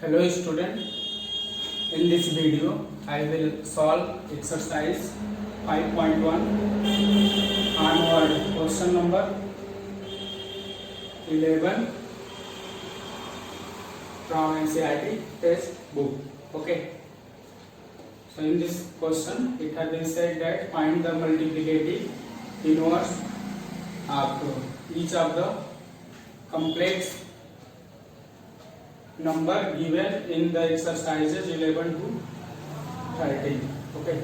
Hello student, in this video I will solve exercise 5.1 onward question number 11 from NCERT test book. Okay, so in this question it has been said that find the multiplicative inverse of each of the complex number given in the exercises 11 to 13. Okay,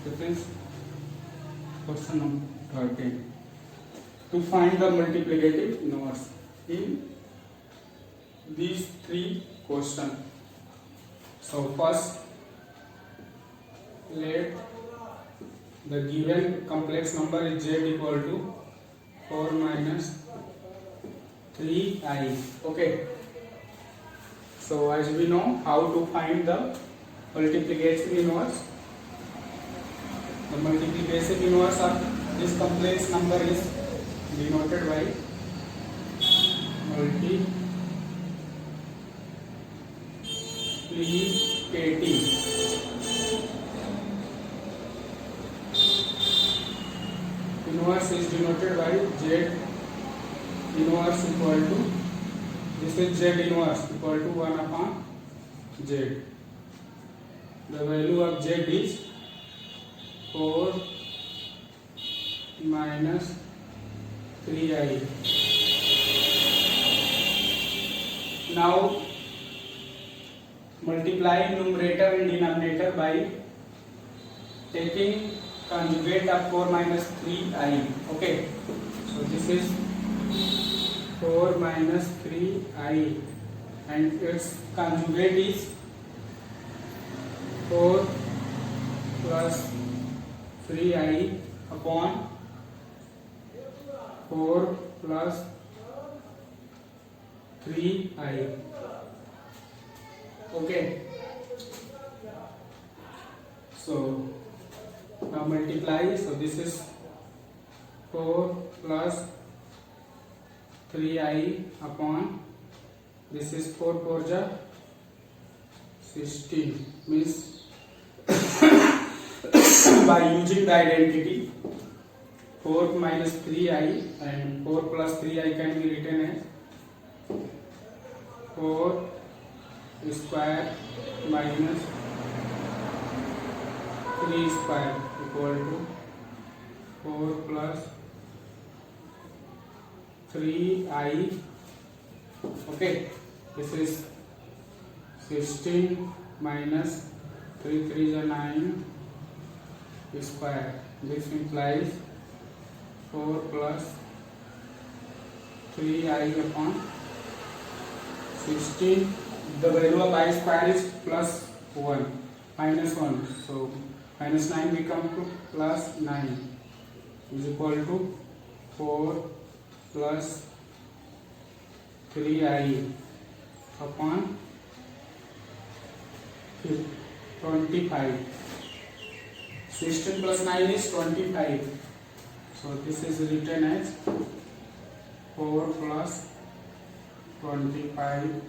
difference question number 13 to find the multiplicative inverse in these three questions. So first let the given complex number is z equal to 4 minus 3i. Okay, so as we know how to find the multiplicative inverse, the multiplicative inverse of this complex number is denoted by multiplicative inverse is denoted by z inverse equal to, this is z inverse equal to 1 upon z. The value of z is 4 minus 3i. Now multiply numerator and denominator by taking conjugate of 4 minus 3i. Okay, so this is 4 minus 3i and its conjugate is 4 plus 3i upon 4 plus 3i. Okay, so now multiply, so this is 4 plus 3i upon, this is 4 4 ja 16, means by using the identity 4 minus 3i and 4 plus 3i can be written as 4 square minus 3 square equal to 4 plus 3i. Okay, this is 16 minus 3 3 is 9 square. This implies 4 plus 3i upon 16. The value of I square is plus 1 minus 1, so minus 9 become to plus 9 is equal to 4 plus 3i upon 25. 16 plus 9 is 25. So this is written as 4 plus 25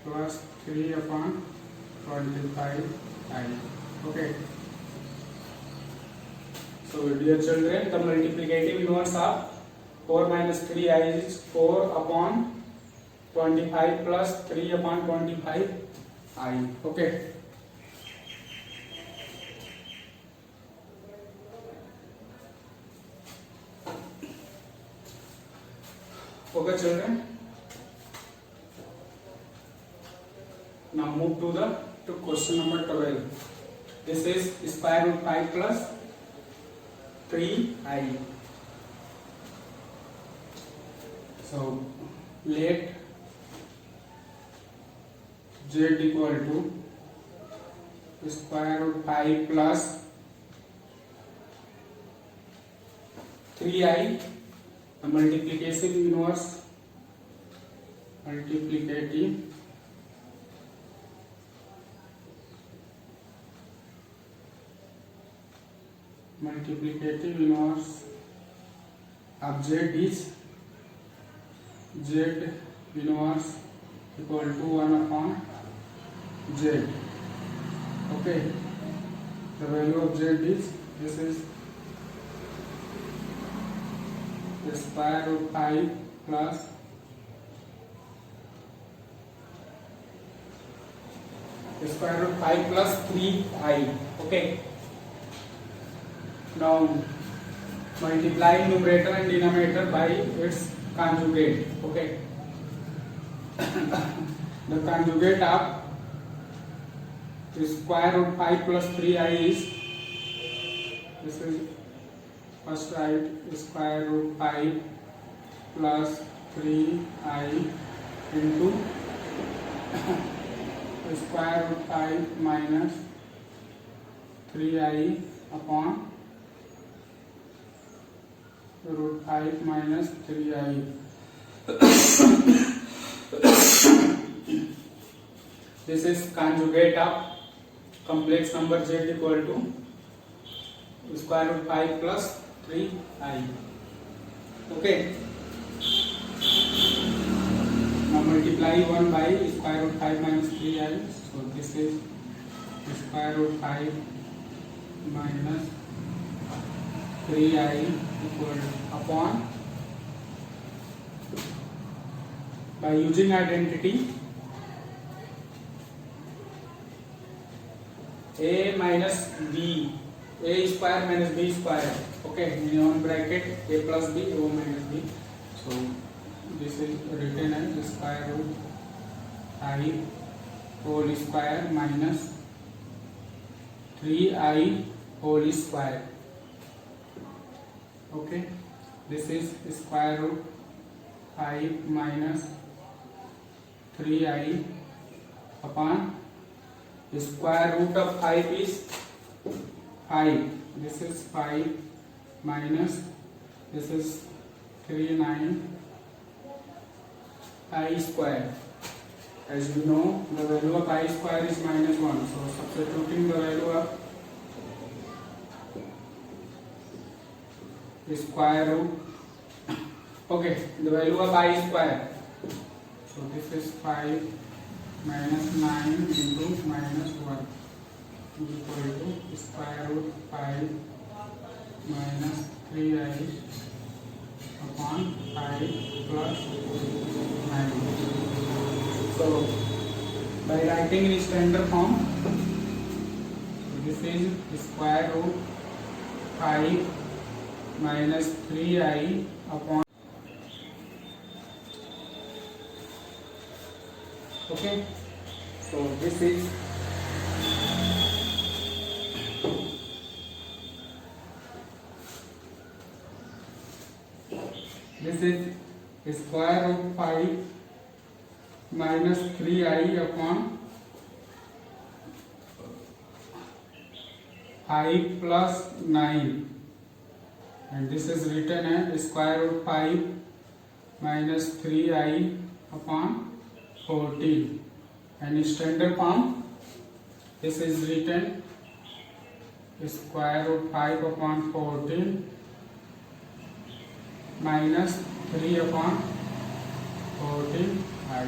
plus 3 upon 25i. Okay. So dear children, the multiplicative inverse of 4 minus 3i is 4 upon 25 plus 3 upon 25i. Okay. Okay children, now move to question number 12. This is square root 5 plus 3i. So let z equal to square root 5 plus 3i, the multiplicative inverse, multiplicative inverse of z is z inverse equal to 1 upon z. Okay, the value of z is, this is the square root 5 plus the square root 5 plus 3i. Okay, now multiply numerator and denominator by its conjugate. Okay, the conjugate of the square root 5 plus 3i is, this is first write square root 5 plus 3i into square root 5 minus 3i upon root 5 minus 3i. This is conjugate of complex number z equal to square root 5 plus 3i. Okay, now multiply 1 by square root 5 minus 3i. So this is square root 5 minus 3i equal upon, by using identity, a minus b, a square minus b square. Okay, in one bracket a plus b, a minus b. So this is written as square root 5 whole square minus 3i whole square. Okay, this is square root 5 minus 3i upon square root of 5 is 5. This is 5 minus, this is 39 I square. As you know, the value of I square is minus 1. So substituting the value of square root, okay, the value of I square. So this is 5 minus 9 into minus 1 equal to square root 5 minus 3i upon 5 plus 9. So by writing in standard form, this is square root 5 minus 3i upon, okay, so this is square root 5 minus 3i upon 5 plus 9, and this is written as square root 5 minus 3i upon 14, and in standard form this is written square root 5 upon 14 minus 3 upon 14i.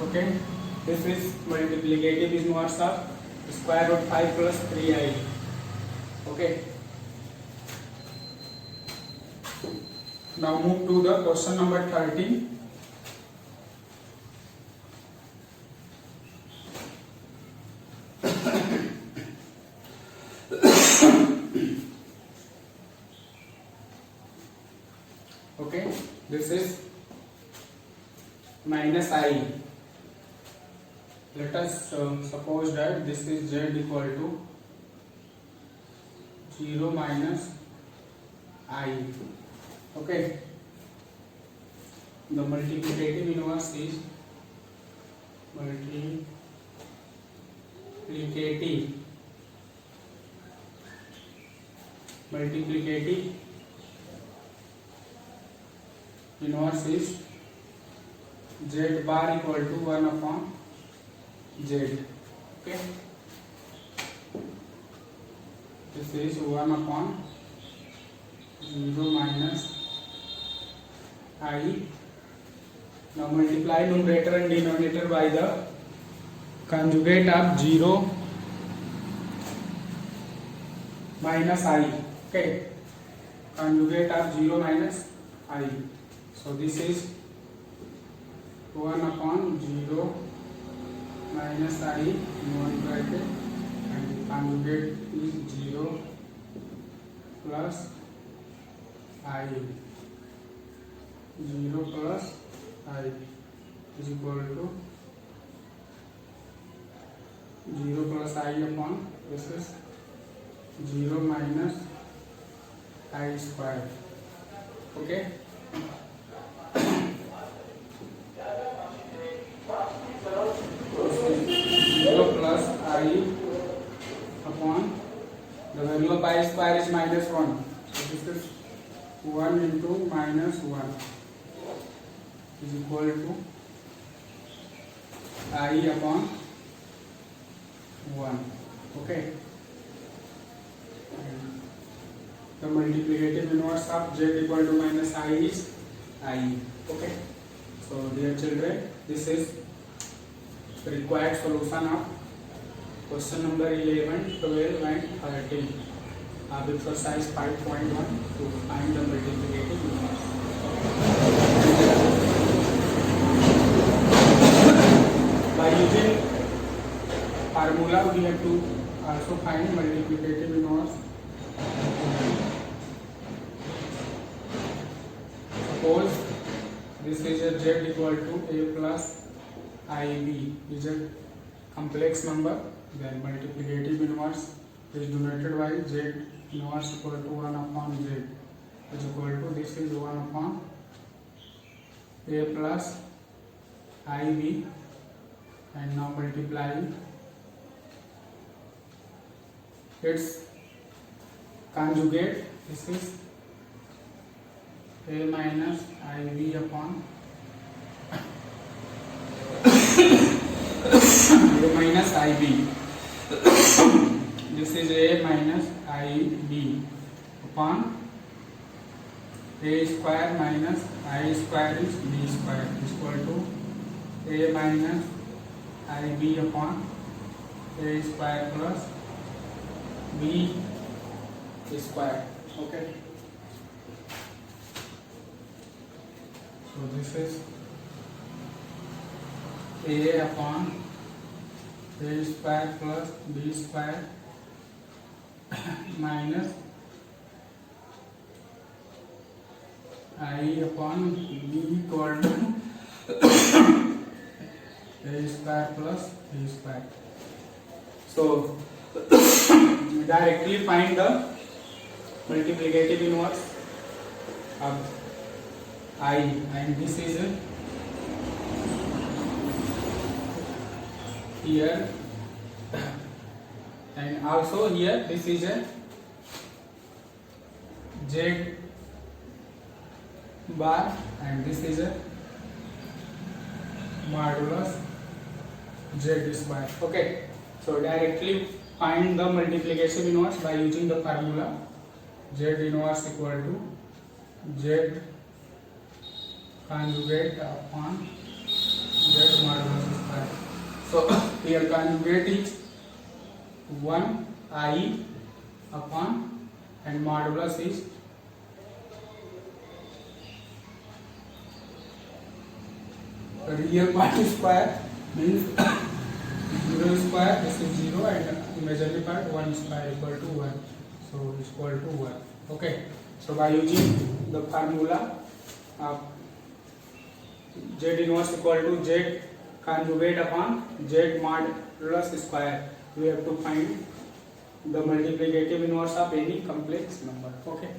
Okay, this is multiplicative inverse of square root 5 plus 3i. Okay, now move to the question number 13. Okay, this is minus I. Let us suppose that this is z equal to 0 minus I. Okay, the multiplicative inverse is multiplicative inverse is z bar equal to 1 upon z. Okay, this is 1 upon 0 minus I Now multiply numerator and denominator by the conjugate of 0 minus I. Okay, conjugate of 0 minus I. So this is 1 upon 0 minus I in one bracket, and the conjugate is 0 plus I. 0 plus I is equal to 0 plus I upon this is 0 minus I square. Okay. 0 plus I upon the value of I square is minus 1. So this is 1 into minus 1 is equal to I upon 1. Okay. And the multiplicative inverse of z equal to minus I is I. Okay. So dear children, this is the required solution of question number 11, 12 and 13 of exercise 5.1 to find the multiplicative inverse. By using formula we have to also find multiplicative inverse. Suppose this is a z equal to a plus ib is a complex number, then multiplicative inverse is denoted by z inverse equal to 1 upon z is equal to this is 1 upon a plus ib, and now multiply its conjugate, this is a minus ib upon a minus ib. This is a minus ib upon a square minus I square is b square is equal to a minus ib upon a square plus b square. Okay. So this is a upon a square plus b square minus I upon b equal to a square plus b square. So directly find the multiplicative inverse of I, and this is here, and also here this is a z bar, and this is a modulus z square. Okay, so directly find the multiplication inverse by using the formula z inverse equal to z conjugate upon z modulus square. So here conjugate is 1 I upon, and modulus is real part square means 0 square, this is 0, and imaginary part 1 square equal to 1, so is equal to 1. Okay, so by using the formula of z inverse equal to z conjugate upon z modulus square, we have to find the multiplicative inverse of any complex number. Okay.